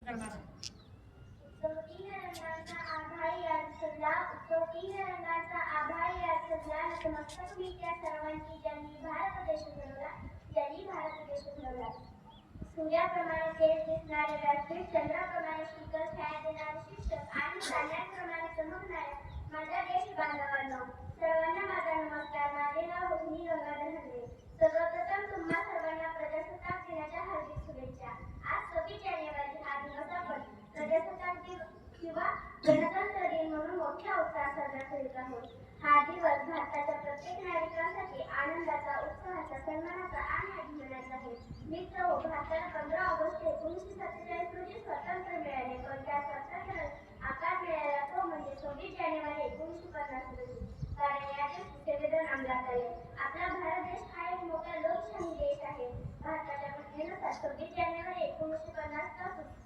करणार आहे. उत्सव तीन रंगांचा आभाळी अडचणला, उत्सव तीन रंगांचा आभाळी अडचणला, नतमस्तक मी त्या सर्वांची ज्यांनी भारत देश घडवला, ज्यांनी भारत देश घडवला. सूर्याप्रमाणे तेज दिसणारे व्यासपीठ, चंद्राप्रमाणे शीतल छाया देणारे शिक्षक आणि चांदण्याप्रमाणे चमकणाऱ्या माझ्या देश बांधवांनो, सर्वांना माझा नमस्कार. माझे नाव रोहिणी गंगाधर हलवे. सर्वप्रथम तुम्हा सर्वांना प्रजासत्ताक दिनाच्या हार्दिक शुभेच्छा. आज 26 जानेवारी हा दिवस आपण प्रजासत्ताक दिन किंवा गणतंत्र दिन म्हणून मोठ्या उत्साहात साजरा करीत आहोत. हा दिवस भारताच्या प्रत्येक नागरिकांसाठी आनंदाचा, उत्साहाचा, सन्मानाचा आणि अभिमानाचा आहे. मित्र हो, भारताला 15 ऑगस्ट 1947 रोजी स्वातंत्र्य मिळाले, पण त्या स्वातंत्र्याला आकार मिळाला तो म्हणजे 26 जानेवारी 1950 रोजी. कारण या दिवशी संविधान अंमलात आले. आपला भारत देश हा एक मोठा लोकशाही देश आहे. भारताच्या घटनेनुसार 26 जानेवारी 1950 पासून